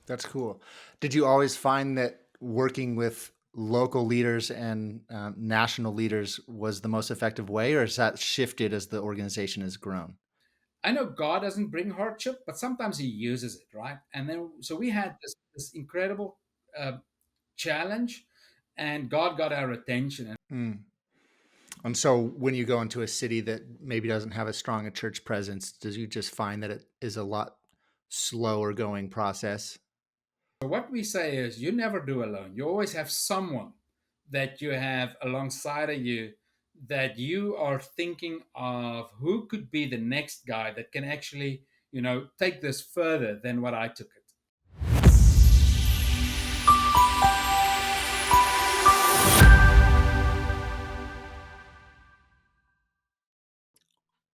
That's cool. Did you always find that working with local leaders and national leaders was the most effective way, or has that shifted as the organization has grown? I know God doesn't bring hardship, but sometimes He uses it, right? And then, so we had this incredible uh, challenge, and God got our attention. Mm. And so, when you go into a city that maybe doesn't have as strong a church presence, does you just find that it is a lot slower going process? So what we say is, you never do alone. You always have someone that you have alongside of you that you are thinking of who could be the next guy that can actually, take this further than what I took it.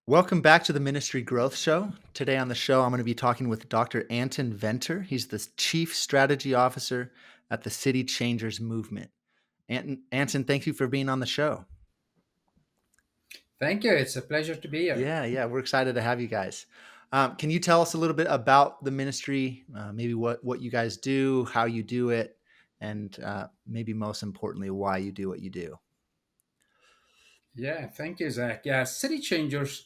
Welcome back to the Ministry Growth Show. Today on the show, I'm going to be talking with Dr. Anton Venter. He's the Chief Strategy Officer at the City Changers Movement. Anton, thank you for being on the show. Thank you. It's a pleasure to be here. Yeah, we're excited to have you guys. Can you tell us a little bit about the ministry, maybe what you guys do, how you do it, and maybe most importantly, why you do what you do? Yeah, thank you, Zach. Yeah, City Changers,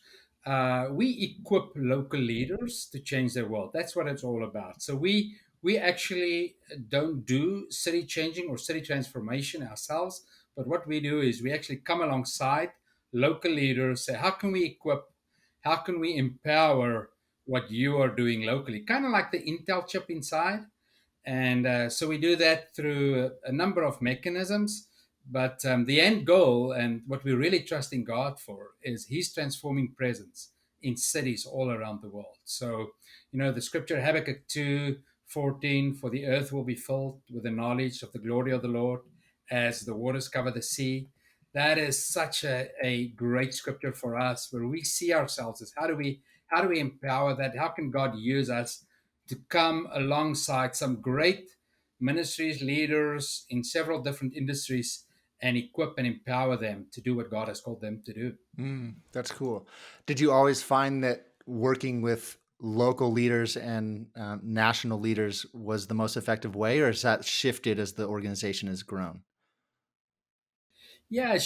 we equip local leaders to change their world. That's what it's all about. So we actually don't do city changing or city transformation ourselves, but what we do is we actually come alongside local leaders, say, how can we equip, how can we empower what you are doing locally? Kind of like the Intel chip inside. And so we do that through a number of mechanisms. But the end goal and what we're really trusting God for is His transforming presence in cities all around the world. So, the scripture Habakkuk 2:14, for the earth will be filled with the knowledge of the glory of the Lord as the waters cover the sea. That is such a great scripture for us where we see ourselves as how do we empower that? How can God use us to come alongside some great ministries, leaders in several different industries and equip and empower them to do what God has called them to do. That's cool. Did you always find that working with local leaders and national leaders was the most effective way, or has that shifted as the organization has grown? Yeah,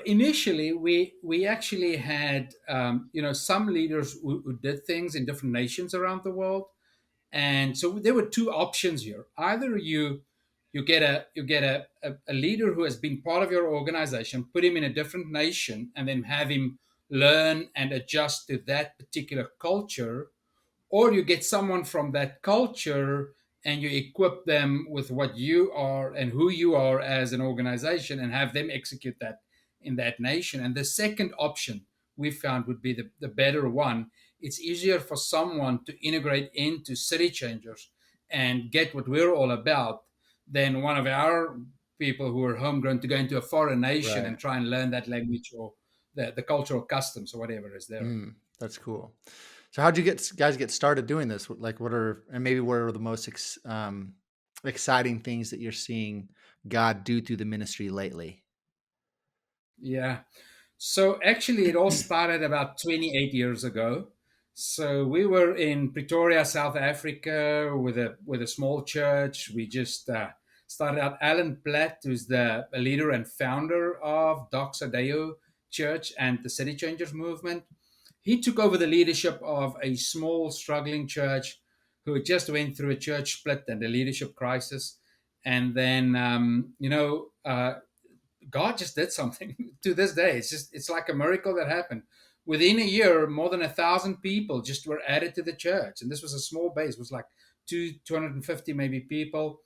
initially we actually had some leaders who did things in different nations around the world. And so there were two options here. Either you get a leader who has been part of your organization, put him in a different nation, and then have him learn and adjust to that particular culture, or you get someone from that culture and you equip them with what you are and who you are as an organization and have them execute that in that nation. And the second option we found would be the better one. It's easier for someone to integrate into City Changers and get what we're all about than one of our people who are homegrown to go into a foreign nation Right. and try and learn that language or the cultural customs or whatever is there. That's cool. So, how'd you guys get started doing this? Like, and maybe what are the most exciting things that you're seeing God do through the ministry lately? Yeah. So actually, it all started about 28 years ago. So we were in Pretoria, South Africa, with a small church. We just started out. Alan Platt, who's the leader and founder of Doxa Deo Church and the City Changers movement, he took over the leadership of a small, struggling church who had just went through a church split and a leadership crisis. And then, God just did something to this day. It's like a miracle that happened. Within a year, more than 1,000 people just were added to the church, and this was a small base. It was like 250 maybe people.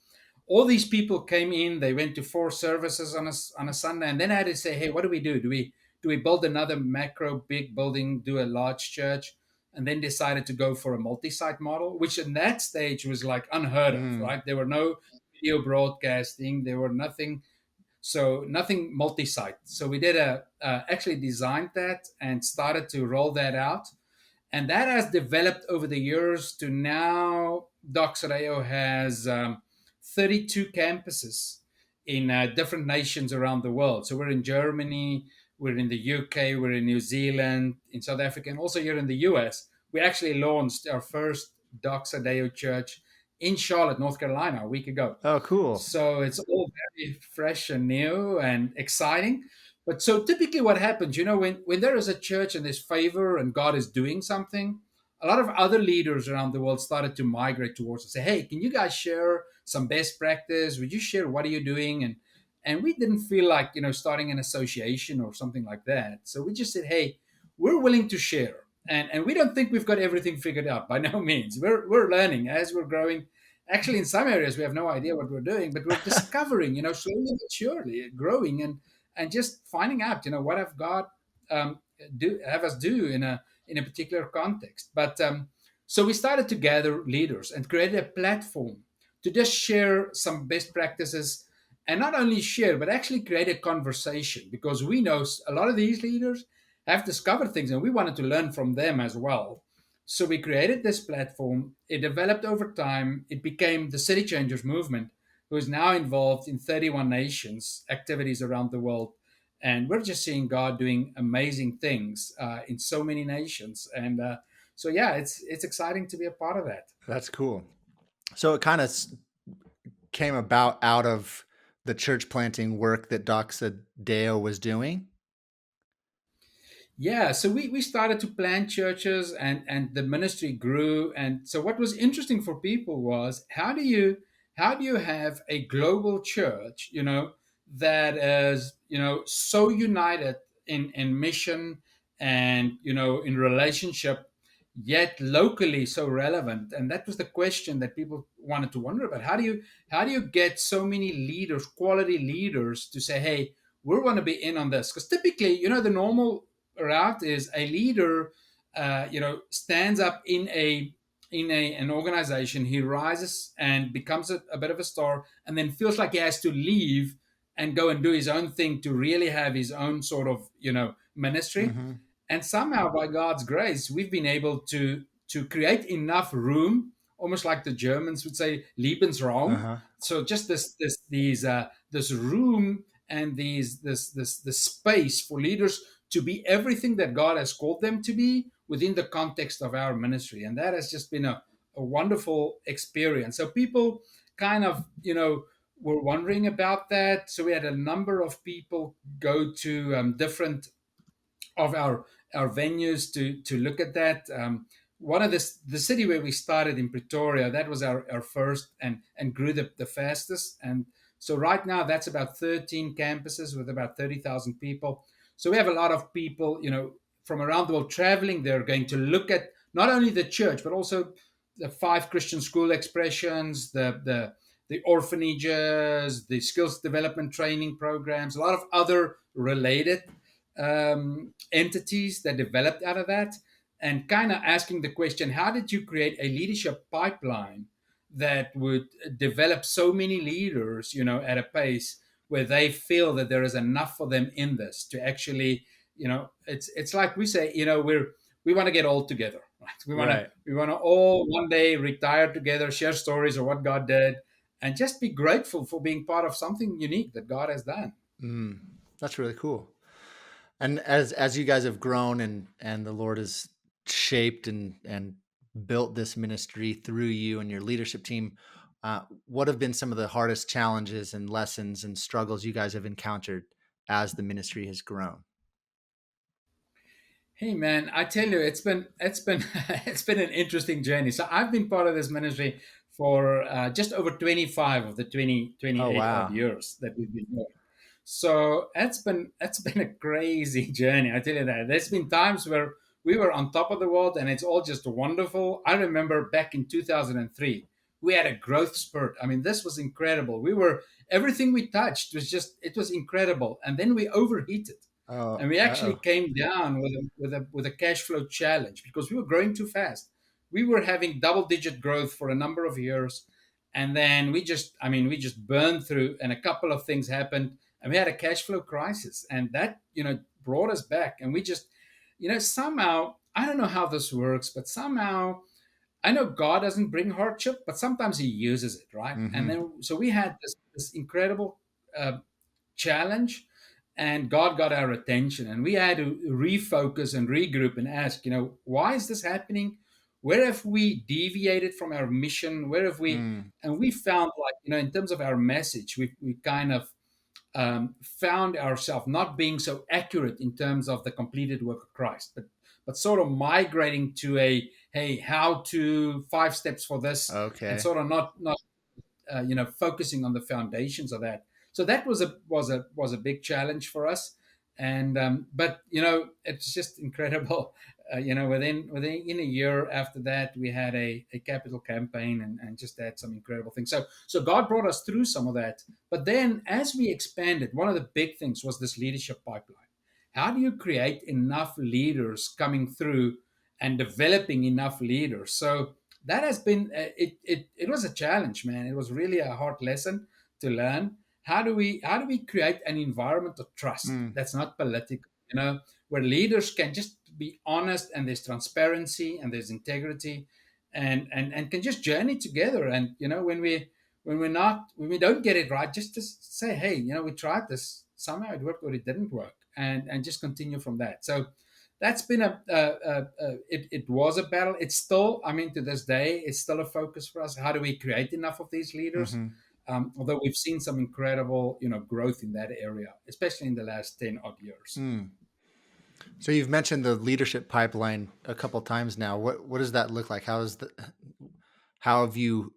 All these people came in. They went to four services on a Sunday, and then I had to say, "Hey, what do we do? Do we build another macro big building, do a large church?" And then decided to go for a multi-site model, which in that stage was like unheard of. Mm, Right? There were no video broadcasting. There were nothing, so nothing multi-site. So we did actually designed that and started to roll that out, and that has developed over the years to now. Docs.io has 32 campuses in different nations around the world. So we're in Germany, we're in the UK, we're in New Zealand, in South Africa, and also here in the US. We actually launched our first Docs.io church in Charlotte, North Carolina, a week ago. Oh, cool. So it's all very fresh and new and exciting. But so typically what happens, when there is a church and there's favor and God is doing something, a lot of other leaders around the world started to migrate towards us, say, hey, can you guys share some best practice? Would you share what are you doing? And we didn't feel like, starting an association or something like that. So we just said, hey, we're willing to share. And we don't think we've got everything figured out by no means. We're learning as we're growing. Actually, in some areas, we have no idea what we're doing, but we're discovering, slowly but surely, growing and just finding out, what have God have us do in a particular context. But so we started to gather leaders and created a platform to just share some best practices, and not only share, but actually create a conversation, because we know a lot of these leaders have discovered things, and we wanted to learn from them as well. So we created this platform. It developed over time. It became the City Changers movement, who is now involved in 31 nations, activities around the world. And we're just seeing God doing amazing things in so many nations. And so, yeah, it's exciting to be a part of that. That's cool. So it kind of came about out of the church planting work that Doxa Deo was doing. Yeah, so we started to plant churches, and the ministry grew. And so what was interesting for people was, how do you have a global church, that is, so united in mission and, in relationship, yet locally so relevant. And that was the question that people wanted to wonder about. How do you get so many leaders, quality leaders, to say, hey, we want to be in on this? Because typically, the normal route is a leader, stands up in an organization. He rises and becomes a bit of a star, and then feels like he has to leave and go and do his own thing to really have his own sort of ministry. Mm-hmm. And somehow, by God's grace, we've been able to create enough room, almost like the Germans would say, Lebensraum. Uh-huh. So just this room and this space for leaders to be everything that God has called them to be within the context of our ministry. And that has just been a wonderful experience. So people kind of, were wondering about that. So we had a number of people go to different of our venues to look at that. One of the city where we started in Pretoria, that was our first and grew the fastest. And so right now that's about 13 campuses with about 30,000 people. So we have a lot of people, from around the world traveling. They're going to look at not only the church, but also the 5 Christian school expressions, the orphanages, the skills development training programs, a lot of other related entities that developed out of that, and kind of asking the question, how did you create a leadership pipeline that would develop so many leaders, at a pace where they feel that there is enough for them in this to actually, it's like we say, we want to get all together, right? we want to Right. we want to all one day retire together, share stories of what God did, and just be grateful for being part of something unique that God has done. Mm. That's really cool. And as you guys have grown and the Lord has shaped and built this ministry through you and your leadership team, what have been some of the hardest challenges and lessons and struggles you guys have encountered as the ministry has grown? Hey man, I tell you, it's been it's been an interesting journey. So I've been part of this ministry for just over 25 of the 20 Oh 28 odd wow. years that we've been here. So it's been a crazy journey. I tell you that. There's been times where we were on top of the world and it's all just wonderful. I remember back in 2003, we had a growth spurt. I mean, this was incredible. Everything we touched it was incredible. And then we overheated, Oh, and we actually uh-oh. came down with a cash flow challenge because we were growing too fast. We were having double digit growth for a number of years, and then we just burned through, and a couple of things happened, and we had a cash flow crisis, and that brought us back. And we just somehow, I don't know how this works, but somehow I know God doesn't bring hardship, but sometimes He uses it, right? And Mm-hmm. then so we had this incredible uh, challenge, and God got our attention, and we had to refocus and regroup and ask, why is this happening? where have we deviated from our mission? Where have we, Mm. and we found, like, in terms of our message, we kind of found ourselves not being so accurate in terms of the completed work of Christ, but sort of migrating to a, hey, how to 5 steps for this, and Okay. sort of not focusing on the foundations of that. So that was a big challenge for us, and but it's just incredible. Within in a year after that, we had a capital campaign, and just had some incredible things. So God brought us through some of that. But then, as we expanded, one of the big things was this leadership pipeline. How do you create enough leaders coming through and developing enough leaders? So that has been it was a challenge, man. It was really a hard lesson to learn. How do we create an environment of trust Mm. that's not political, where leaders can just be honest, and there's transparency and there's integrity, and can just journey together. And when we don't get it right, just say, hey, we tried this, somehow it worked or it didn't work, and just continue from that. So that's been it was a battle. It's still, I mean, to this day, it's still a focus for us. How do we create enough of these leaders? Hmm. Although we've seen some incredible, growth in that area, especially in the last 10 odd years. Mm. So you've mentioned the leadership pipeline a couple times now. What does that look like? How have you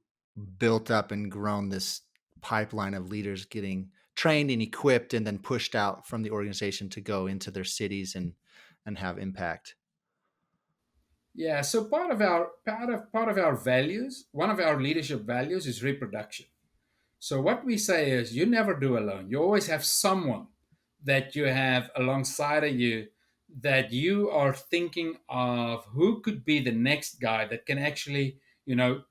built up and grown this pipeline of leaders getting trained and equipped and then pushed out from the organization to go into their cities and have impact? Yeah, so part of our values, one of our leadership values is reproduction. So what we say is, you never do alone. You always have someone that you have alongside of you, that you are thinking of who could be the next guy that can actually,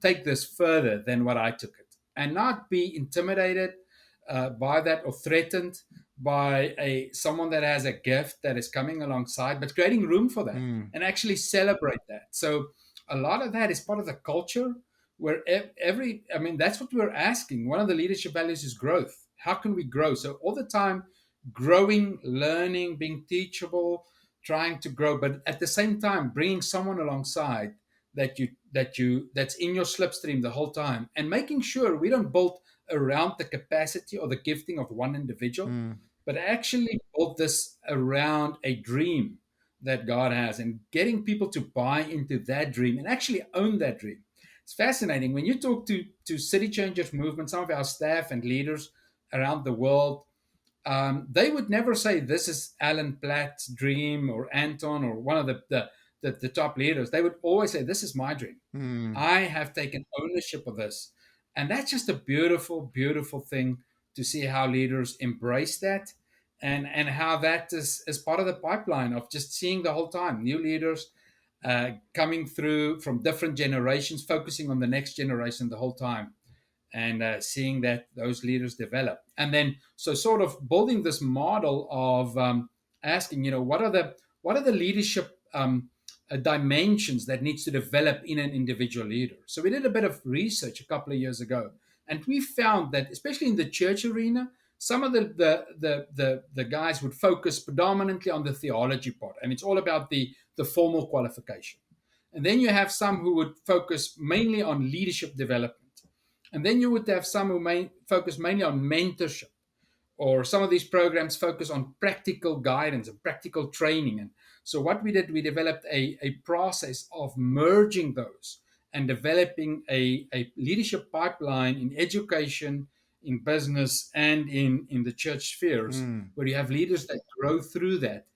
take this further than what I took it, and not be intimidated by that, or threatened by a someone that has a gift that is coming alongside, but creating room for that Mm. and actually celebrate that. So a lot of that is part of the culture, where I mean, that's what we're asking. One of the leadership values is growth. How can we grow? So all the time, growing, learning, being teachable, trying to grow, but at the same time bringing someone alongside that's in your slipstream the whole time, and making sure we don't build around the capacity or the gifting of one individual, Mm. but actually build this around a dream that God has, and getting people to buy into that dream and actually own that dream. It's fascinating when you talk to City Changers movement, some of our staff and leaders around the world. They would never say this is Alan Platt's dream, or Anton, or one of the top leaders. They would always say, this is my dream. Mm. I have taken ownership of this. And that's just a beautiful, beautiful thing to see how leaders embrace that, and how that is part of the pipeline of just seeing the whole time new leaders coming through from different generations, focusing on the next generation the whole time, and seeing that those leaders develop. And then, so sort of building this model of asking, what are the leadership dimensions that needs to develop in an individual leader. So we did a bit of research a couple of years ago, and we found that, especially in the church arena, some of the guys would focus predominantly on the theology part, and it's all about the formal qualification. And then you have some who would focus mainly on leadership development. And then you would have some who may focus mainly on mentorship, or some of these programs focus on practical guidance and practical training. And so what we did, we developed a process of merging those and developing a leadership pipeline in education, in business, and in the church spheres, Mm. where you have leaders that grow through that,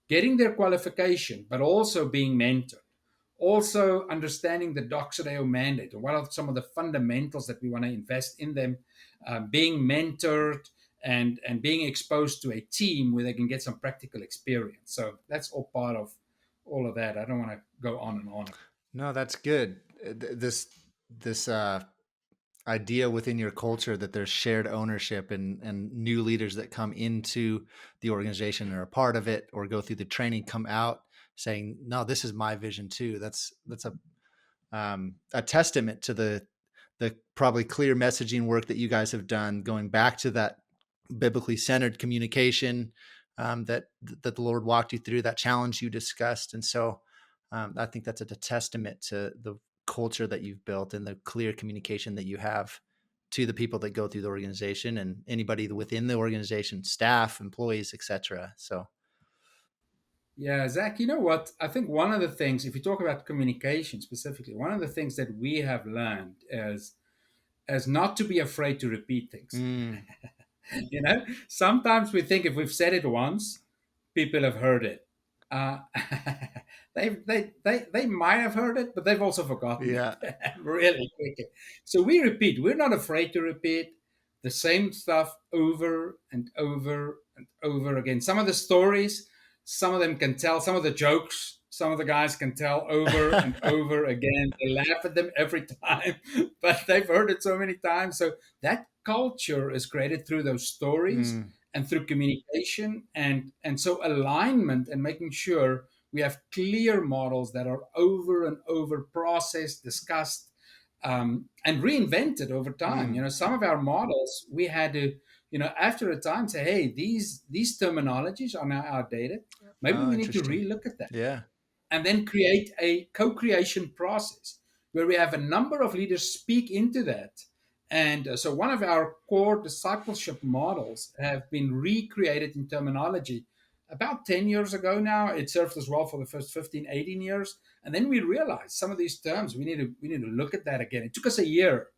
getting their qualification, but also being mentored, also understanding the Doxa Deo mandate, and what are some of the fundamentals that we want to invest in them, being mentored, and being exposed to a team where they can get some practical experience. So that's all part of all of that. I don't want to go on and on. No, that's good. This idea within your culture that there's shared ownership and new leaders that come into the organization or are a part of it or go through the training come out saying, no, this is my vision too. That's a testament to the probably clear messaging work that you guys have done, going back to that biblically centered communication that the Lord walked you through, that challenge you discussed. And so I think that's a testament to the culture that you've built and the clear communication that you have to the people that go through the organization and anybody within the organization, staff, employees, etc. So, Yeah, Zach, you know what? I think one of the things, if you talk about communication specifically, one of the things that we have learned is not to be afraid to repeat things. mm, Sometimes we think if we've said it once, people have heard it. Uh, they might have heard it, but they've also forgotten yeah, it really quickly. So we repeat. We're not afraid to repeat the same stuff over and over and over again. Some of the stories, some of them can tell. Some of the jokes, some of the guys can tell over and over again. They laugh at them every time, but they've heard it so many times. So that culture is created through those stories mm, and through communication and so alignment and making sure we have clear models that are over and over processed, discussed, and reinvented over time. mm. Some of our models we had to, after a time say, hey, these terminologies are now outdated. Maybe Oh, we need to interesting. relook at that Yeah. and then create a co-creation process where we have a number of leaders speak into that. And so one of our core discipleship models have been recreated in terminology about 10 years ago now. It served us well for the first 15, 18 years. And then we realized some of these terms, we need to look at that again. It took us a year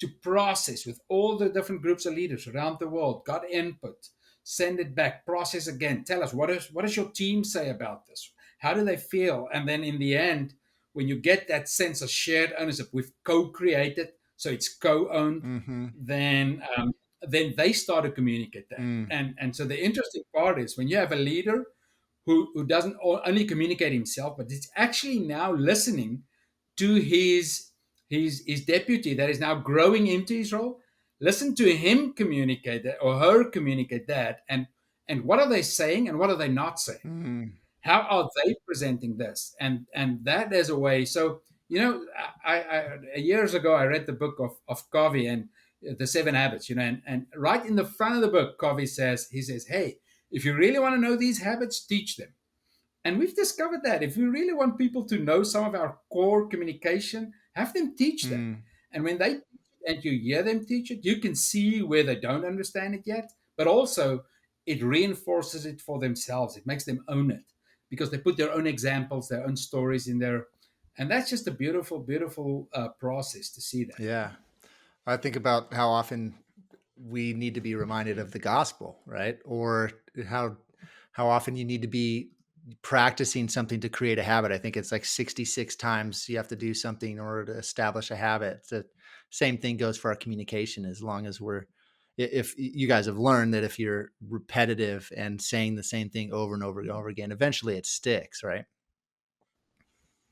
to process with all the different groups of leaders around the world, got input, send it back, process again, tell us what does your team say about this? How do they feel? And then in the end, when you get that sense of shared ownership, we've co-created, so it's co-owned, Mm-hmm. then they start to communicate that. Mm, And so the interesting part is when you have a leader who doesn't only communicate himself, but is actually now listening to his deputy that is now growing into his role. Listen to him communicate that or her communicate that, and what are they saying and what are they not saying? mm, How are they presenting this? And that is a way. So years ago I read the book of Covey and the Seven Habits. And right in the front of the book, Covey says, hey, if you really want to know these habits, teach them. And we've discovered that if we really want people to know some of our core communication, have them teach that. mm, And when they and you hear them teach it, you can see where they don't understand it yet, but also it reinforces it for themselves. It makes them own it because they put their own examples, their own stories in there. And that's just a beautiful, beautiful process to see that. yeah. I think about how often we need to be reminded of the gospel, right? Or how often you need to be practicing something to create a habit. I think it's like 66 times you have to do something in order to establish a habit. The same thing goes for our communication. As long as if you guys have learned that if you're repetitive and saying the same thing over and over and over again, eventually it sticks, right?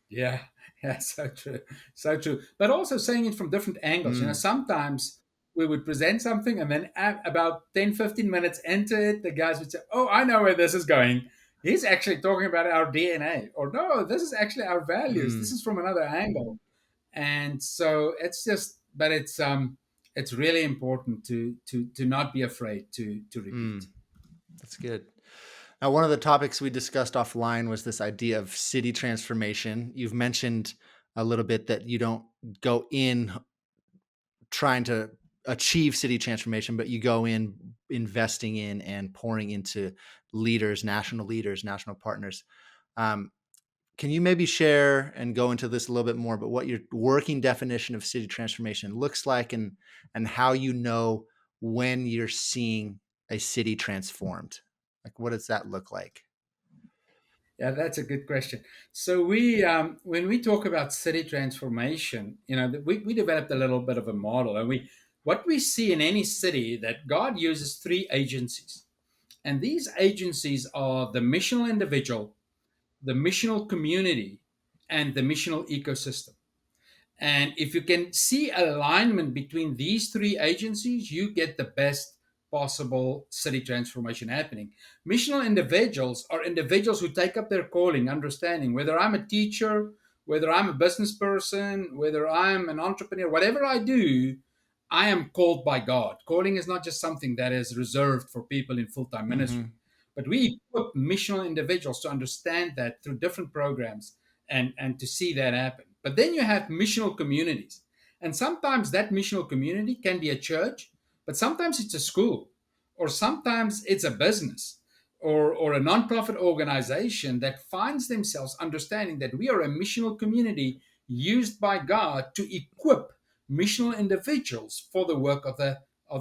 Yeah, yeah, so true, so true. But also saying it from different angles. Mm, Sometimes we would present something, and then about 10, 15 minutes into it, the guys would say, "Oh, I know where this is going. He's actually talking about our DNA," or "No, this is actually our values. This mm, is from another angle." And so it's really important to not be afraid to repeat. mm. That's good. Now, one of the topics we discussed offline was this idea of city transformation. You've mentioned a little bit that you don't go in trying to achieve city transformation, but you go in investing in and pouring into leaders, national partners. Um, can you maybe share and go into this a little bit more, but what your working definition of city transformation looks like and how you know when you're seeing a city transformed? Like, what does that look like? Yeah, that's a good question. So when we talk about city transformation, we developed a little bit of a model, and what we see in any city that God uses three agencies, and these agencies are the missional individual, the missional community, and the missional ecosystem. And if you can see alignment between these three agencies, you get the best possible city transformation happening. Missional individuals are individuals who take up their calling, understanding whether I'm a teacher, whether I'm a business person, whether I'm an entrepreneur, whatever I do, I am called by God. Calling is not just something that is reserved for people in full time ministry, Mm-hmm. but we equip missional individuals to understand that through different programs and to see that happen. But then you have missional communities. And sometimes that missional community can be a church, but sometimes it's a school, or sometimes it's a business, or a nonprofit organization that finds themselves understanding that we are a missional community used by God to equip missional individuals for the work of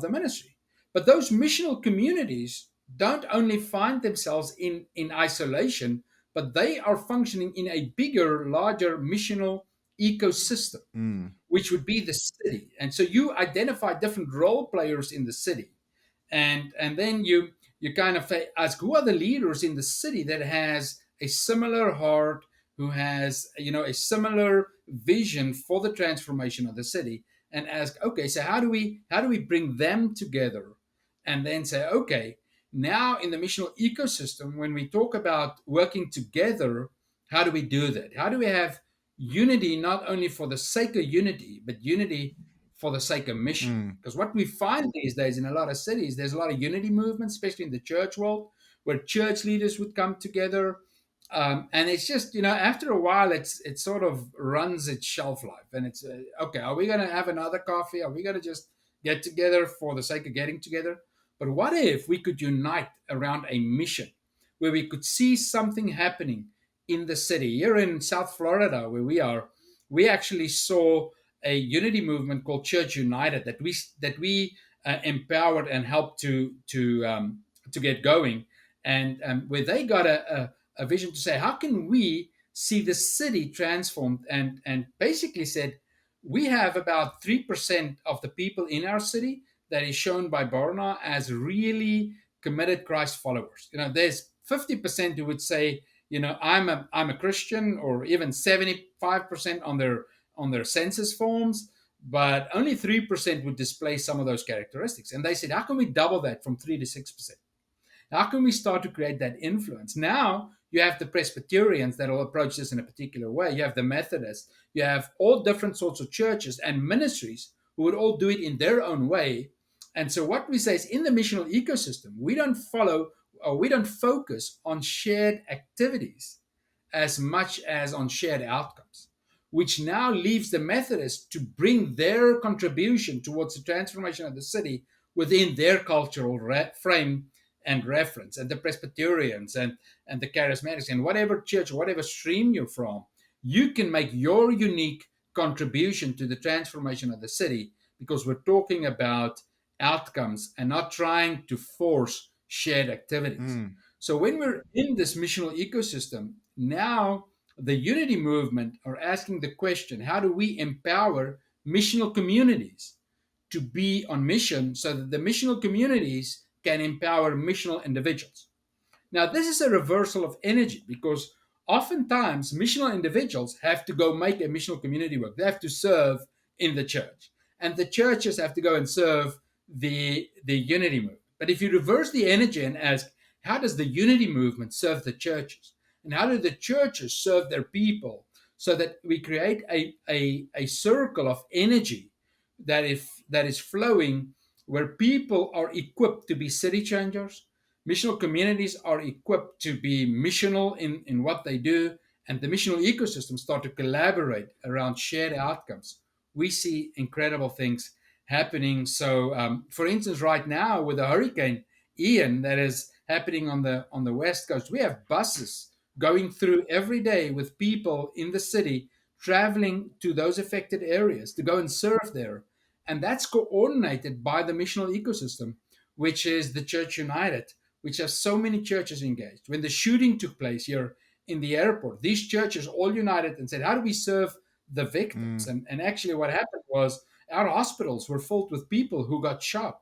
the ministry. But those missional communities don't only find themselves in isolation, but they are functioning in a bigger, larger missional ecosystem, Mm. which would be the city. And so you identify different role players in the city, and then you kind of ask, who are the leaders in the city that has a similar heart, who has a similar vision for the transformation of the city, and ask, okay, so how do we bring them together, and then say, okay, now in the missional ecosystem, when we talk about working together, how do we do that? How do we have unity, not only for the sake of unity, but unity for the sake of mission? Mm. Because what we find these days in a lot of cities, there's a lot of unity movements, especially in the church world, where church leaders would come together. And it's just, after a while, it sort of runs its shelf life. And it's, okay, are we going to have another coffee? Are we going to just get together for the sake of getting together? But what if we could unite around a mission where we could see something happening in the city? Here in South Florida, where we are, we actually saw a unity movement called Church United that we empowered and helped to get going, and where they got a vision to say, how can we see the city transformed, and basically said, we have about 3% of the people in our city that is shown by Barna as really committed Christ followers. There's 50% who would say, I'm a Christian, or even 75% on their census forms, but only 3% would display some of those characteristics. And they said, how can we double that from 3 to 6%? How can we start to create that influence? Now you have the Presbyterians that will approach this in a particular way. You have the Methodists. You have all different sorts of churches and ministries who would all do it in their own way. And so what we say is, in the missional ecosystem, we don't follow, or we don't focus on shared activities as much as on shared outcomes, which now leaves the Methodists to bring their contribution towards the transformation of the city within their cultural frame and reference, and the Presbyterians and the Charismatics, and whatever church, whatever stream you're from, you can make your unique contribution to the transformation of the city, because we're talking about outcomes and not trying to force shared activities. Mm. So when we're in this missional ecosystem, now the unity movement are asking the question, how do we empower missional communities to be on mission, so that the missional communities can empower missional individuals? Now, this is a reversal of energy, because oftentimes missional individuals have to go make a missional community work. They have to serve in the church, and the churches have to go and serve the unity movement. But if you reverse the energy and ask, how does the unity movement serve the churches? And how do the churches serve their people? So that we create a circle of energy that is flowing, where people are equipped to be city changers, missional communities are equipped to be missional in what they do, and the missional ecosystems start to collaborate around shared outcomes. We see incredible things happening. So, for instance, right now with the Hurricane Ian that is happening on the West Coast, we have buses going through every day with people in the city traveling to those affected areas to go and serve there. And that's coordinated by the missional ecosystem, which is the Church United, which has so many churches engaged. When the shooting took place here in the airport, these churches all united and said, how do we serve the victims? Mm. And actually, what happened was, our hospitals were filled with people who got shot,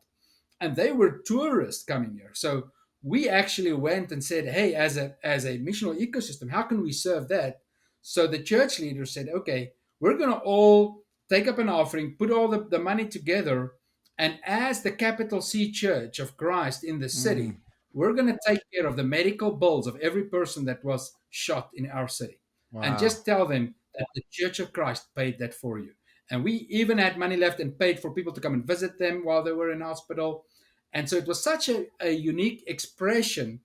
and they were tourists coming here. So we actually went and said, hey, as a missional ecosystem, how can we serve that? So the church leaders said, okay, we're going to all take up an offering, put all the money together, and as the capital C Church of Christ in the Mm. city, we're going to take care of the medical bills of every person that was shot in our city, and Wow. just tell them that the Church of Christ paid that for you. And we even had money left and paid for people to come and visit them while they were in hospital. And so it was such a unique expression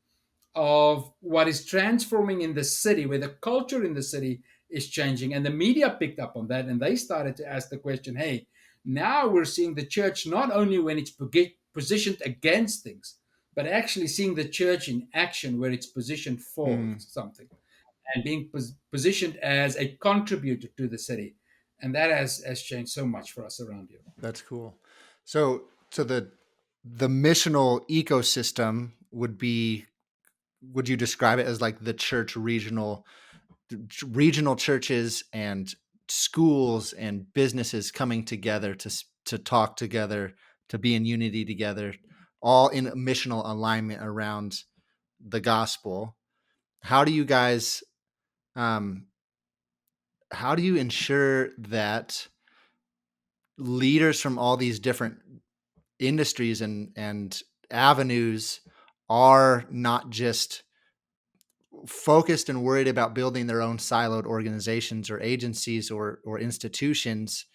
of what is transforming in the city, where the culture in the city is changing. And the media picked up on that, and they started to ask the question, hey, now we're seeing the church not only when it's positioned against things, but actually seeing the church in action where it's positioned for Mm, something and being positioned as a contributor to the city. And that has changed so much for us around here. that's cool. So the missional ecosystem would be, would you describe it as like the church regional churches and schools and businesses coming together to talk together, to be in unity together, all in missional alignment around the gospel? How do you guys um, how do you ensure that leaders from all these different industries and avenues are not just focused and worried about building their own siloed organizations or agencies or institutions,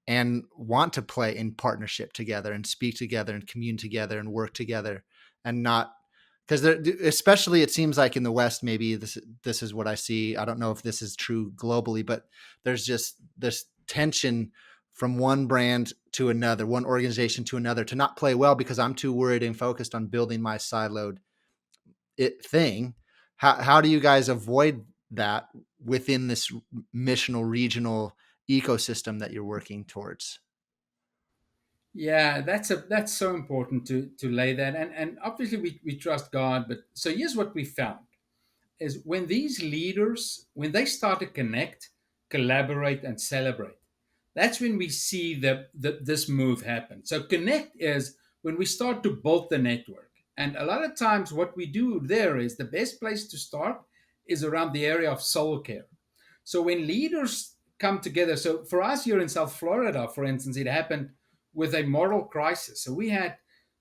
and want to play in partnership together and speak together and commune together and work together, and not because especially it seems like in the West, maybe this is what I see. I don't know if this is true globally, but there's just this tension from one brand to another, one organization to another, to not play well because I'm too worried and focused on building my siloed thing. How do you guys avoid that within this missional regional ecosystem that you're working towards? Yeah, that's so important to lay that. And obviously we trust God, but so here's what we found is when these leaders, when they start to connect, collaborate, and celebrate, that's when we see this move happen. So connect is when we start to build the network. And a lot of times what we do there is the best place to start is around the area of soul care. So when leaders come together, so for us here in South Florida, for instance, it happened with a moral crisis. So we had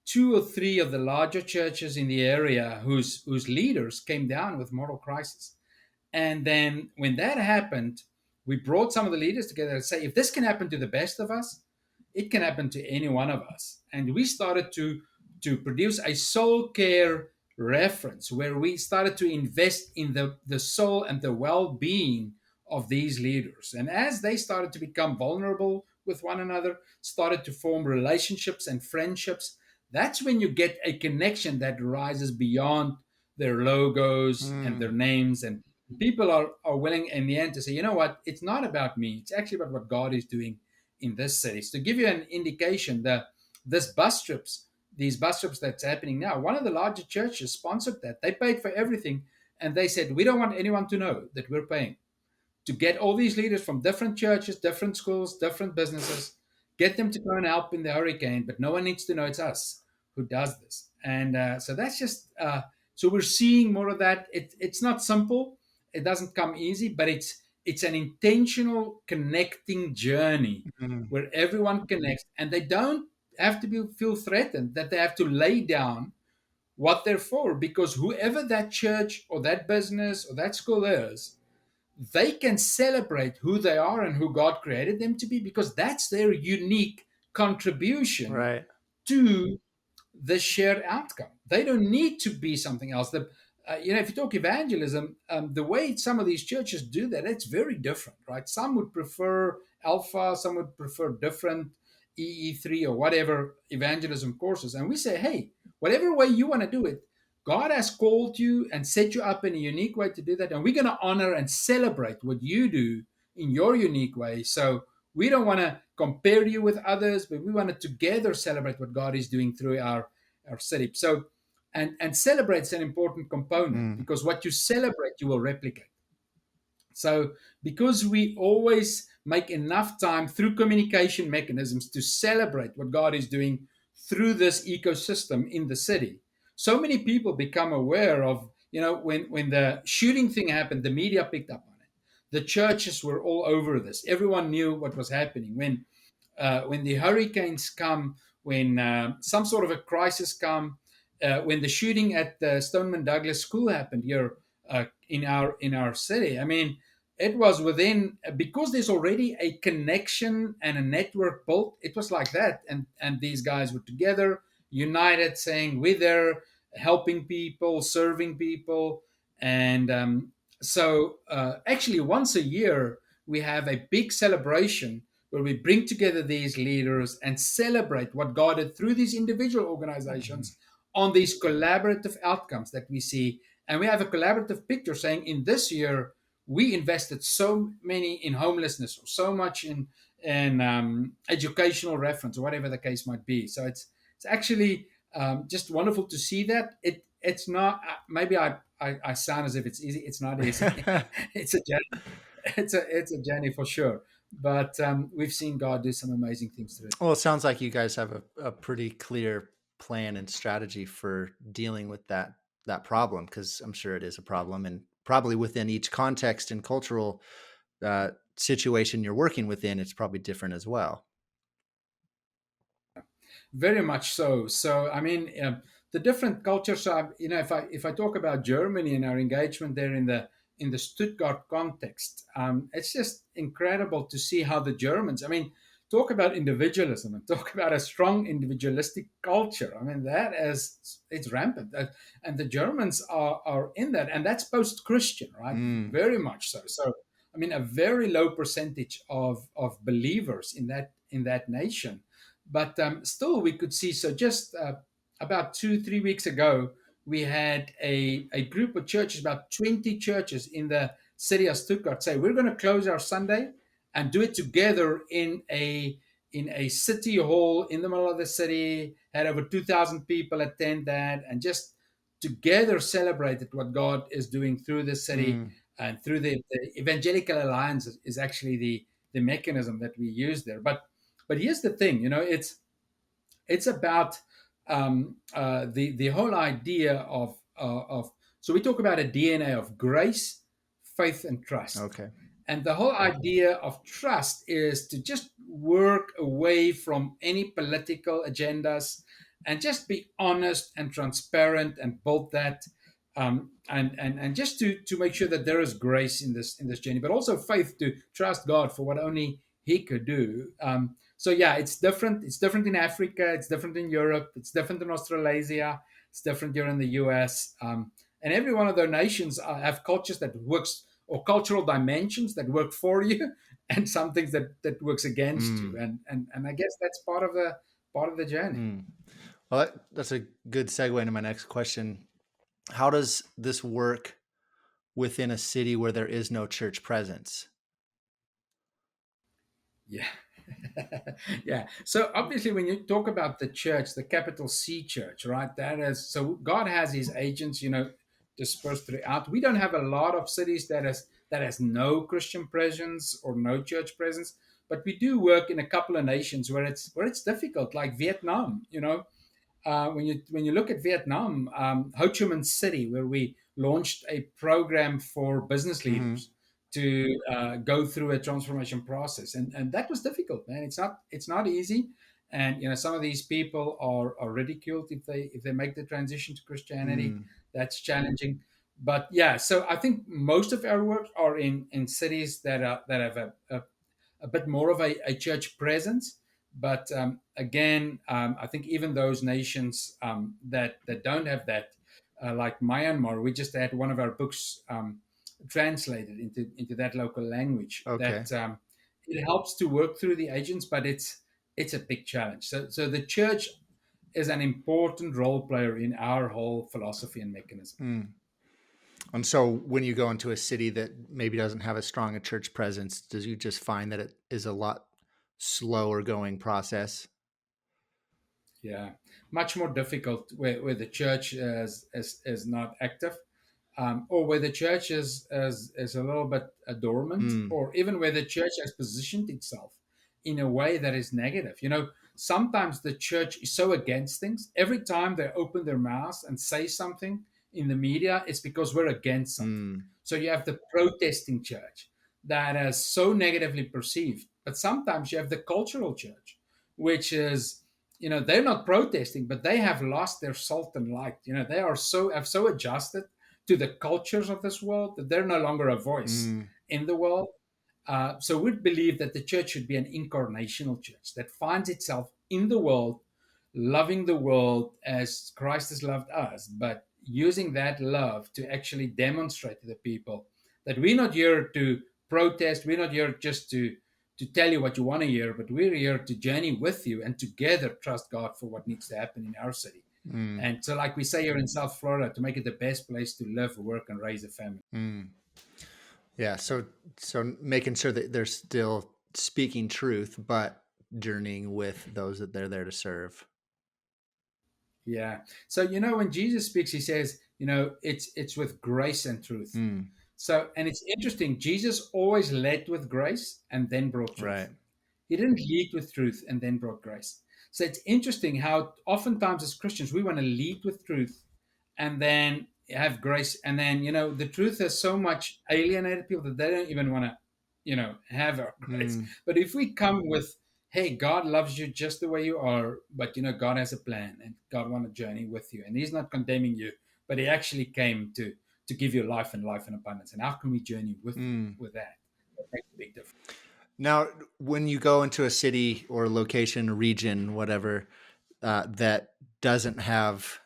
two or three of the larger churches in the area whose leaders came down with moral crisis. And then when that happened, we brought some of the leaders together and say, if this can happen to the best of us, it can happen to any one of us. And we started to produce a soul care reference where we started to invest in the soul and the well-being of these leaders. And as they started to become vulnerable with one another, started to form relationships and friendships, that's when you get a connection that rises beyond their logos and their Mm, names. And people are willing in the end to say, you know what, it's not about me, it's actually about what God is doing in this city. So to give you an indication, this bus trips, these bus trips that's happening now, one of the larger churches sponsored that. They paid for everything, and they said, we don't want anyone to know that we're paying to get all these leaders from different churches, different schools, different businesses, get them to go and help in the hurricane, but no one needs to know it's us who does this. And so that's just, so we're seeing more of that. It's not simple, it doesn't come easy, but it's an intentional connecting journey mm, where everyone connects and they don't have to feel threatened that they have to lay down what they're for, because whoever that church or that business or that school is, they can celebrate who they are and who God created them to be, because that's their unique contribution right. to the shared outcome. They don't need to be something else. If you talk evangelism, the way some of these churches do that, it's very different, right? Some would prefer Alpha, some would prefer different EE3 or whatever evangelism courses. And we say, hey, whatever way you want to do it, God has called you and set you up in a unique way to do that. And we're going to honor and celebrate what you do in your unique way. So we don't want to compare you with others, but we want to together celebrate what God is doing through our city. So, and celebrate is an important component, Mm, because what you celebrate, you will replicate. So, because we always make enough time through communication mechanisms to celebrate what God is doing through this ecosystem in the city, so many people become aware of, when the shooting thing happened, the media picked up on it. The churches were all over this. Everyone knew what was happening. When the hurricanes come, when some sort of a crisis come, when the shooting at the Stoneman Douglas School happened here in our city. I mean, it was within, because there's already a connection and a network built. It was like that, and these guys were together, united, saying we're there, helping people, serving people, and So actually, once a year, we have a big celebration where we bring together these leaders and celebrate what God did through these individual Mhm. organizations on these collaborative outcomes that we see. And we have a collaborative picture saying, in this year, we invested so many in homelessness, or so much in educational reference, or whatever the case might be. So it's actually just wonderful to see that. It's not, maybe I sound as if it's easy. It's not easy. it's a journey. It's a journey for sure. But we've seen God do some amazing things through it. Well, it sounds like you guys have a pretty clear plan and strategy for dealing with that problem, because I'm sure it is a problem, and probably within each context and cultural situation you're working within, it's probably different as well. Very much so. So I mean, the different cultures are. If I talk about Germany and our engagement there in the Stuttgart context, it's just incredible to see how the Germans. I mean, talk about individualism and talk about a strong individualistic culture. I mean, that is, it's rampant, and the Germans are in that, and that's post-Christian, right? Mm, Very much so. So I mean, a very low percentage of believers in that nation, but still we could see. So just about 2 3 weeks ago, we had a group of churches, about 20 churches in the city of Stuttgart, say we're going to close our Sunday and do it together in a city hall in the middle of the city. Had over 2,000 people attend that, and just together celebrated what God is doing through the city. mm, And through the Evangelical Alliance is actually the mechanism that we use there. But here's the thing, it's about the whole idea of. So we talk about a DNA of grace, faith, and trust. okay. And the whole idea of trust is to just work away from any political agendas and just be honest and transparent and build that, and just to make sure that there is grace in this journey, but also faith to trust God for what only He could do. So yeah, it's different. It's different in Africa. It's different in Europe. It's different in Australasia. It's different here in the US. And every one of their nations have cultures that works, or cultural dimensions that work for you, and some things that works against you. Mm, And I guess that's part of the journey. mm. Well, that's a good segue into my next question. How does this work within a city where there is no church presence? Yeah. Yeah. So obviously, when you talk about the church, the capital C church, right? That is, so God has His agents, dispersed throughout. We don't have a lot of cities that has no Christian presence or no church presence, but we do work in a couple of nations where it's difficult, like Vietnam. When you look at Vietnam, Ho Chi Minh City, where we launched a program for business Hmm. leaders to go through a transformation process, and that was difficult, man. It's not easy, and some of these people are ridiculed if they make the transition to Christianity. Mm, That's challenging, but yeah. So I think most of our work are in cities that have a bit more of a church presence. But again, I think even those nations that don't have that, like Myanmar, we just had one of our books translated into that local language. okay. That it helps to work through the agents, but it's a big challenge. So the church is an important role player in our whole philosophy and mechanism. Mm. And so when you go into a city that maybe doesn't have as strong a church presence, does you just find that it is a lot slower going process? Yeah, much more difficult where the church is not active, or where the church is a little bit dormant, Mm, or even where the church has positioned itself in a way that is negative. Sometimes the church is so against things. Every time they open their mouths and say something in the media, it's because we're against something. mm, So you have the protesting church that is so negatively perceived. But sometimes you have the cultural church, which is, they're not protesting, but they have lost their salt and light. They have so adjusted to the cultures of this world that they're no longer a voice mm, in the world. So we believe that the church should be an incarnational church that finds itself in the world, loving the world as Christ has loved us, but using that love to actually demonstrate to the people That we're not here to protest. We're not here just to tell you what you want to hear, but we're here to journey with you and together trust God for what needs to happen in our city. Mm, And so, like we say here in South Florida, to make it the best place to live, work, and raise a family. mm. Yeah. So making sure that they're still speaking truth, but journeying with those that they're there to serve. Yeah. So when Jesus speaks, he says, it's with grace and truth. Mm, So, and it's interesting. Jesus always led with grace and then brought truth. right. He didn't lead with truth and then brought grace. So it's interesting how oftentimes as Christians we want to lead with truth and then have grace, and then the truth has so much alienated people that they don't even want to have our grace. Mm, But if we come with, hey, God loves you just the way you are, but God has a plan and God wants a journey with you, and he's not condemning you, but he actually came to give you life and life in abundance. And how can we journey mm. with that? That makes a big difference. Now, when you go into a city or location, region, whatever, that doesn't have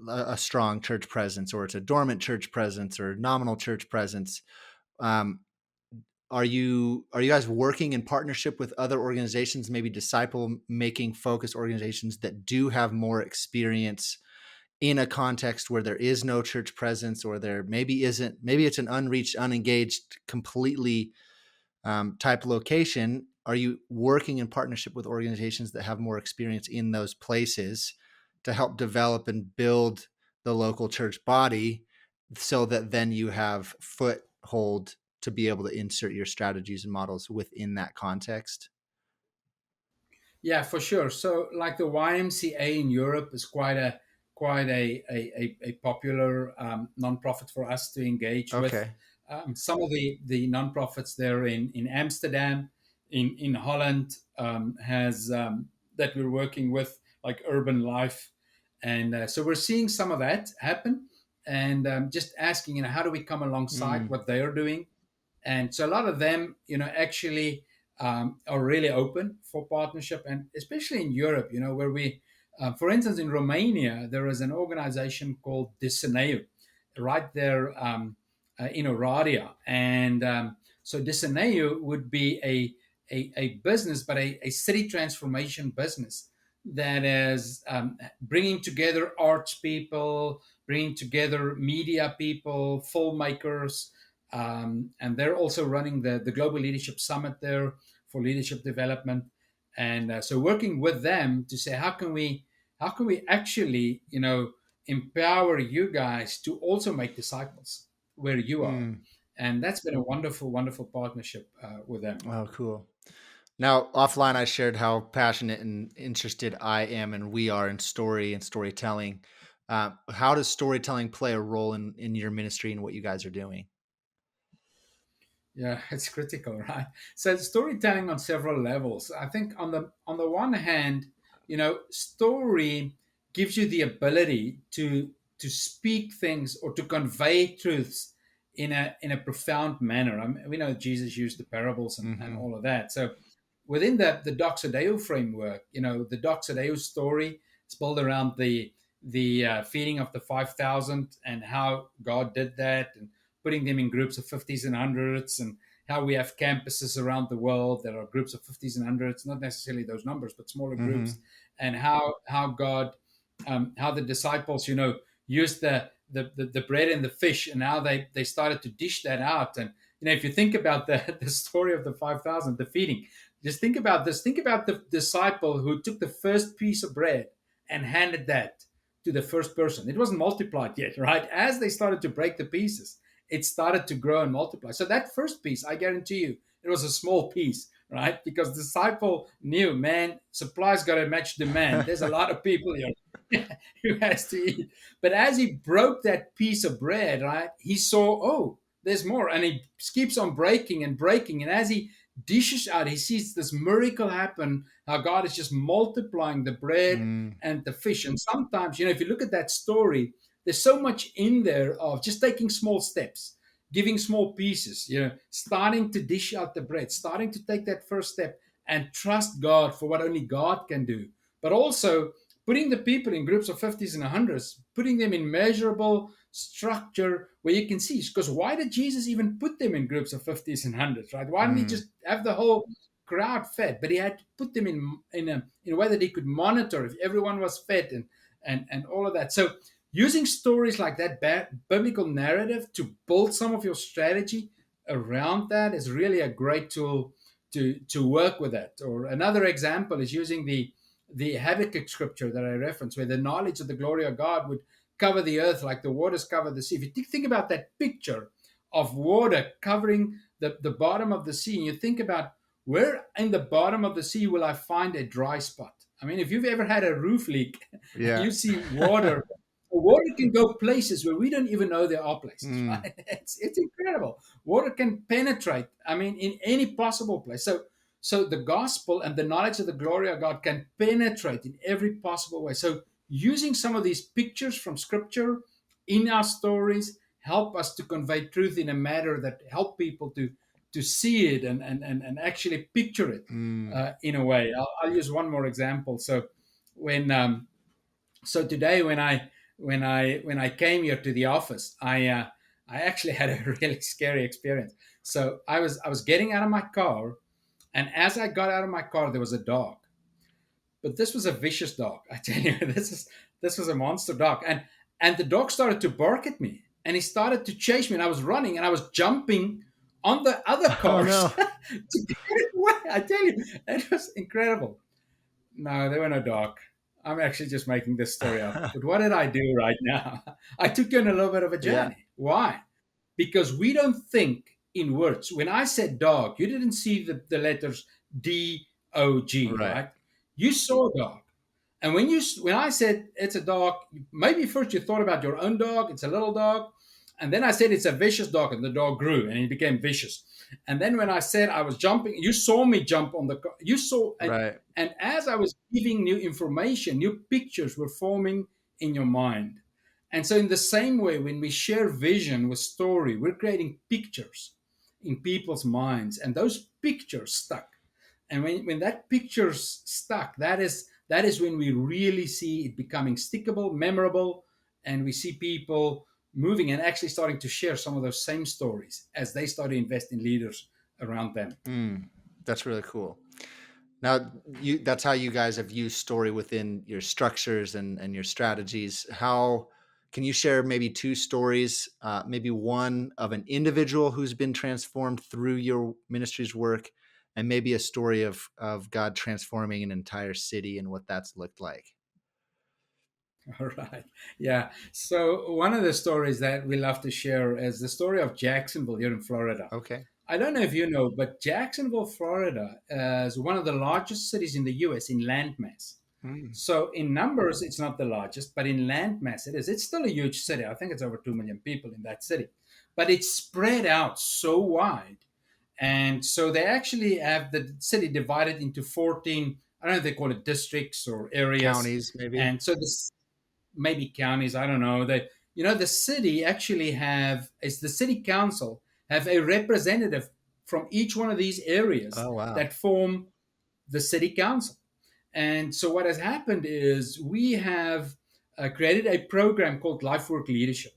a strong church presence, or it's a dormant church presence or nominal church presence, um, are you guys working in partnership with other organizations, maybe disciple making focused organizations that do have more experience in a context where there is no church presence, or there maybe isn't, maybe it's an unreached, unengaged, completely type location? Are you working in partnership with organizations that have more experience in those places to help develop and build the local church body, so that then you have foothold to be able to insert your strategies and models within that context? Yeah, for sure. So, like the YMCA in Europe is quite a popular nonprofit for us to engage with. Okay. Some of the nonprofits there in Amsterdam, in Holland, has that we're working with, like Urban Life, and so we're seeing some of that happen, and just asking, how do we come alongside Mm, what they are doing. And so a lot of them, actually are really open for partnership, and especially in Europe, where for instance, in Romania, there is an organization called Diseneu, right there in Oradea. And so Diseneu would be a business, but a city transformation business that is bringing together arts people, bringing together media people, filmmakers, and they're also running the Global Leadership Summit there for leadership development. And so working with them to say, how can we actually, empower you guys to also make disciples where you are. mm. And that's been a wonderful, wonderful partnership with them. Oh, cool. Now, offline, I shared how passionate and interested I am and we are in story and storytelling. How does storytelling play a role in your ministry and what you guys are doing? Yeah, it's critical, right? So storytelling on several levels. I think on the one hand, story gives you the ability to speak things or to convey truths in a profound manner. I mean, we know Jesus used the parables and Hmm. all of that. So within the Doxodeo framework, the Doxodeo story is built around the feeding of the 5,000 and how God did that, and putting them in groups of 50s and hundreds, and how we have campuses around the world that are groups of 50s and hundreds, not necessarily those numbers, but smaller groups, Hmm. and how God, how the disciples, used the bread and the fish, and how they started to dish that out. And if you think about the story of the 5,000, the feeding, just think about this. Think about the disciple who took the first piece of bread and handed that to the first person. It wasn't multiplied yet, right? As they started to break the pieces, it started to grow and multiply. So that first piece, I guarantee you, it was a small piece, right? Because the disciple knew, man, supply's got to match demand. There's a lot of people here who has to eat. But as he broke that piece of bread, right, he saw, oh, there's more. And he keeps on breaking and breaking. And as he dishes out, he sees this miracle happen, how God is just multiplying the bread Mm, and the fish. And sometimes, if you look at that story, there's so much in there of just taking small steps, giving small pieces, starting to dish out the bread, starting to take that first step and trust God for what only God can do. But also putting the people in groups of 50s and 100s, putting them in measurable structure where you can see. Because why did Jesus even put them in groups of 50s and hundreds, right? Why didn't he Mm, just have the whole crowd fed? But he had to put them in a way that he could monitor if everyone was fed and all of that. So using stories like that biblical narrative to build some of your strategy around that is really a great tool to work with that. Or another example is using the Habakkuk scripture that I referenced, where the knowledge of the glory of God would cover the earth like the waters cover the sea. If you think about that picture of water covering the bottom of the sea, and you think about where in the bottom of the sea will I find a dry spot? I mean, if you've ever had a roof leak and yeah. you see water, water can go places where we don't even know there are places, Mm, right? It's incredible. Water can penetrate, I mean, in any possible place. So the gospel and the knowledge of the glory of God can penetrate in every possible way. So using some of these pictures from scripture in our stories help us to convey truth in a manner that help people to see it and actually picture it mm. in a way. I'll use one more example. So when so today when I came here to the office, I actually had a really scary experience. So I was getting out of my car, and as I got out of my car, there was a dog. But this was a vicious dog. I tell you, this was a monster dog, and the dog started to bark at me, and he started to chase me, and I was running, and I was jumping on the other Oh cars no. to get away. I tell you, it was incredible. No, there were no dog. I'm actually just making this story up. But what did I do right now? I took you on a little bit of a Yeah. journey. Why? Because we don't think in words. When I said dog, you didn't see the letters DOG, Right. right? You saw dog. And when I said it's a dog, maybe first you thought about your own dog, it's a little dog. And then I said it's a vicious dog, and the dog grew and he became vicious. And then when I said I was jumping, you saw me jump on the car. You saw, Right. and as I was giving new information, new pictures were forming in your mind. And so, in the same way, when we share vision with story, we're creating pictures in people's minds, and those pictures stuck. And when that picture's stuck, that is when we really see it becoming stickable, memorable, and we see people moving and actually starting to share some of those same stories as they start to invest in leaders around them. Mm, that's really cool. Now, that's how you guys have used story within your structures and your strategies. How can you share maybe two stories, maybe one of an individual who's been transformed through your ministry's work, and maybe a story of God transforming an entire city and what that's looked like? All right. Yeah. So one of the stories that we love to share is the story of Jacksonville here in Florida. Okay. I don't know if you know, but Jacksonville, Florida is one of the largest cities in the US in landmass. Mm. So in numbers, it's not the largest, but in landmass, it is. It's still a huge city. I think it's over 2 million people in that city, but it's spread out so wide. And so they actually have the city divided into 14, I don't know if they call it districts or areas. Counties, maybe. And so this maybe counties, I don't know. The city actually have, is the city council have a representative from each one of these areas Oh wow. that form the city council. And so what has happened is we have created a program called Life Work Leadership.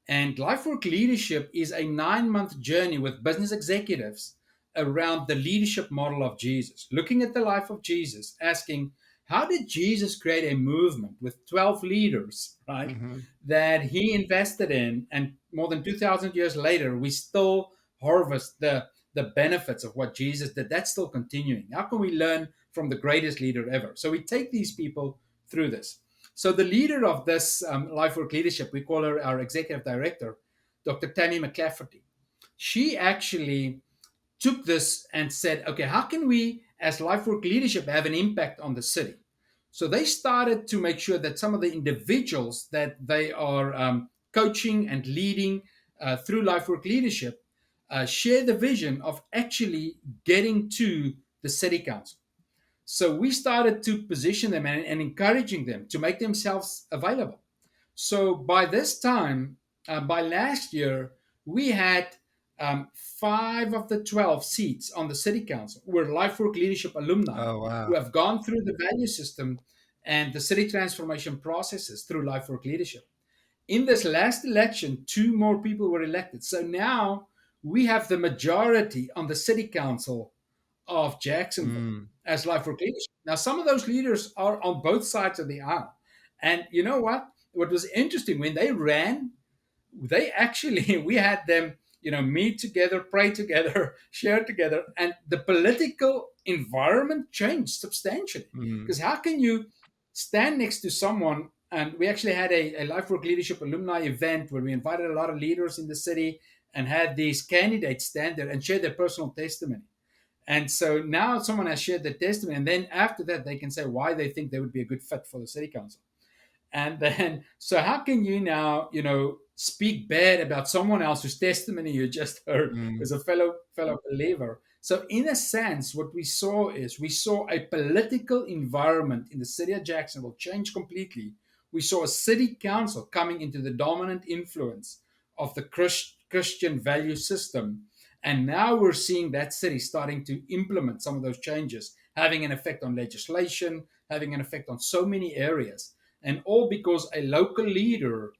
And Life Work Leadership is a 9-month journey with business executives around the leadership model of Jesus, looking at the life of Jesus, asking, how did Jesus create a movement with 12 leaders, right, Hmm. that he invested in? And more than 2,000 years later, we still harvest the benefits of what Jesus did. That's still continuing. How can we learn from the greatest leader ever? So we take these people through this. So the leader of this Life Work Leadership, we call her our executive director, Dr. Tammy McClafferty. She actually took this and said, okay, how can we, as Life Work Leadership, have an impact on the city? So they started to make sure that some of the individuals that they are coaching and leading through Life Work Leadership share the vision of actually getting to the city council. So we started to position them and encouraging them to make themselves available. So by this time, by last year, we had 5 of the 12 seats on the city council were LifeWork Leadership alumni Oh who wow. have gone through the value system and the city transformation processes through LifeWork Leadership. in this last election, two more people were elected. So now we have the majority on the city council of Jacksonville Mm, as Life Work leadership. Now, some of those leaders are on both sides of the aisle. And you know what? What was interesting when they ran, they actually, we had them, meet together, pray together, share together, and the political environment changed substantially. mm, Because how can you stand next to someone? And we actually had a Life Work Leadership alumni event where we invited a lot of leaders in the city and had these candidates stand there and share their personal testimony. And so now someone has shared their testimony, and then after that, they can say why they think they would be a good fit for the city council. And then, so how can you now, speak bad about someone else whose testimony you just heard mm, as a fellow believer? So, in a sense, what we saw is we saw a political environment in the city of Jacksonville change completely. We saw a city council coming into the dominant influence of the Christian value system. And now we're seeing that city starting to implement some of those changes, having an effect on legislation, having an effect on so many areas, and all because a local leader,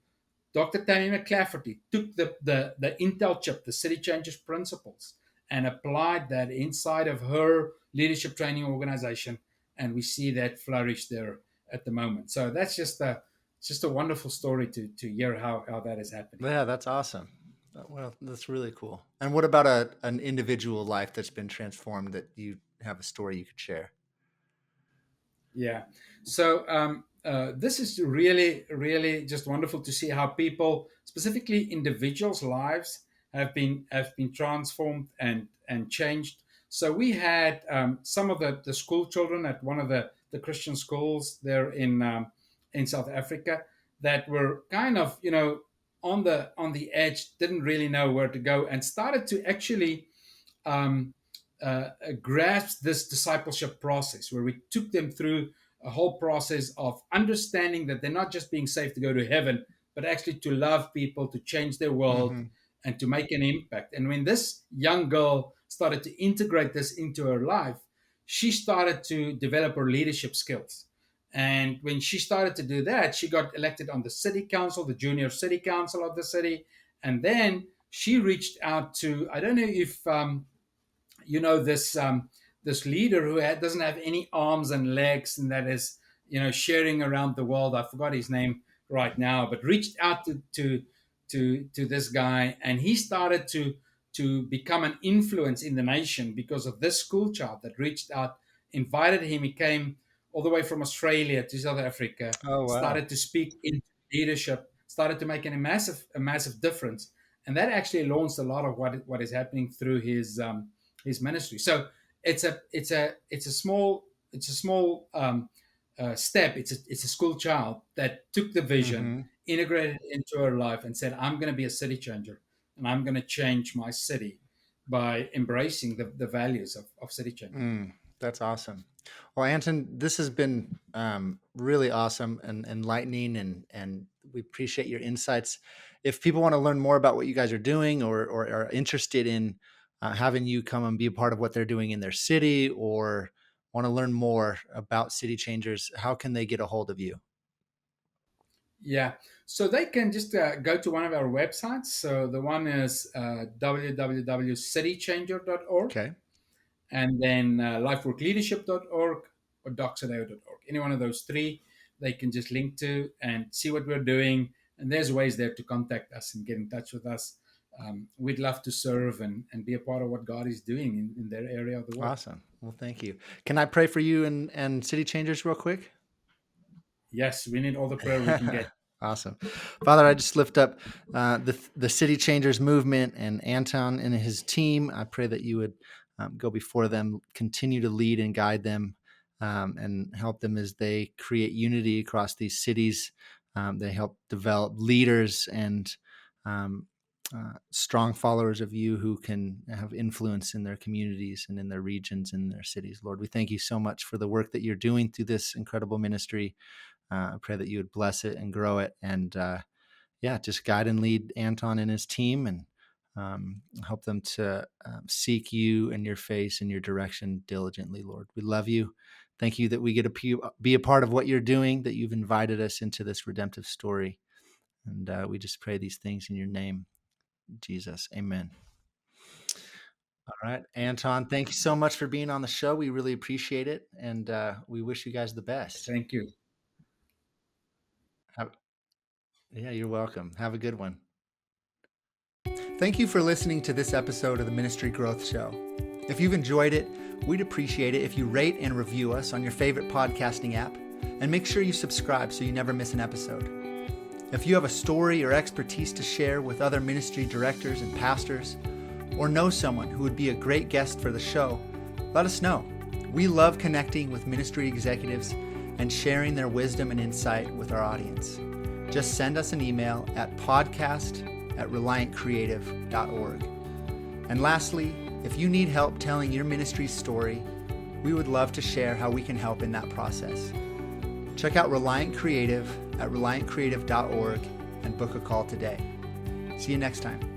Dr. Tammy McClafferty, took the Intel chip, the City Changers principles, and applied that inside of her leadership training organization. And we see that flourish there at the moment. So that's just a wonderful story to hear how that is happening. yeah, that's awesome. Well, that's really cool. And what about an individual life that's been transformed that you have a story you could share? Yeah. So this is really, really just wonderful to see how people, specifically individuals' lives, have been transformed and changed. So we had some of the school children at one of the Christian schools there in South Africa that were kind of on the edge, didn't really know where to go, and started to actually um, grasp this discipleship process where we took them through a whole process of understanding that they're not just being saved to go to heaven, but actually to love people, to change their world, Hmm. and to make an impact. And when this young girl started to integrate this into her life, she started to develop her leadership skills. And when she started to do that, she got elected on the city council, the junior city council of the city. And then she reached out to, I don't know if this leader who doesn't have any arms and legs, and that is sharing around the world. I forgot his name right now, but reached out to this guy, and he started to become an influence in the nation because of this school child that reached out, invited him. He came all the way from Australia to South Africa, Oh, wow. started to speak in leadership, started to make a massive difference, and that actually launched a lot of what is happening through his ministry. So it's a small step. It's a school child that took the vision, Hmm. integrated it into her life, and said, "I'm going to be a city changer, and I'm going to change my city by embracing the values of city change." Mm, that's awesome. Well, Anton, this has been really awesome and enlightening, and we appreciate your insights. If people want to learn more about what you guys are doing, or are interested in having you come and be a part of what they're doing in their city, or want to learn more about City Changers, how can they get a hold of you? Yeah, so they can just go to one of our websites. So the one is www.citychanger.org, Okay, and then lifeworkleadership.org or docsodeo.org. Any one of those three, they can just link to and see what we're doing. And there's ways there to contact us and get in touch with us. We'd love to serve and be a part of what God is doing in their area of the world. awesome. Well, thank you. Can I pray for you and City Changers real quick? Yes, we need all the prayer we can get. Awesome. Father, I just lift up the City Changers movement and Anton and his team. I pray that you would go before them, continue to lead and guide them, and help them as they create unity across these cities. They help develop leaders and um, strong followers of you who can have influence in their communities and in their regions and their cities. Lord, we thank you so much for the work that you're doing through this incredible ministry. I pray that you would bless it and grow it, and yeah, just guide and lead Anton and his team, and help them to seek you and your face and your direction diligently. Lord, we love you. Thank you that we get to be a part of what you're doing, that you've invited us into this redemptive story. And we just pray these things in your name, Jesus. Amen. All right, Anton, thank you so much for being on the show. We really appreciate it, and we wish you guys the best. Thank you. Have, yeah, you're welcome. Have a good one. Thank you for listening to this episode of the Ministry Growth Show. If you've enjoyed it, we'd appreciate it if you rate and review us on your favorite podcasting app, and make sure you subscribe so you never miss an episode. If you have a story or expertise to share with other ministry directors and pastors, or know someone who would be a great guest for the show, let us know. We love connecting with ministry executives and sharing their wisdom and insight with our audience. Just send us an email at podcast@reliantcreative.org. And lastly, if you need help telling your ministry's story, we would love to share how we can help in that process. Check out Reliant Creative at reliantcreative.org and book a call today. See you next time.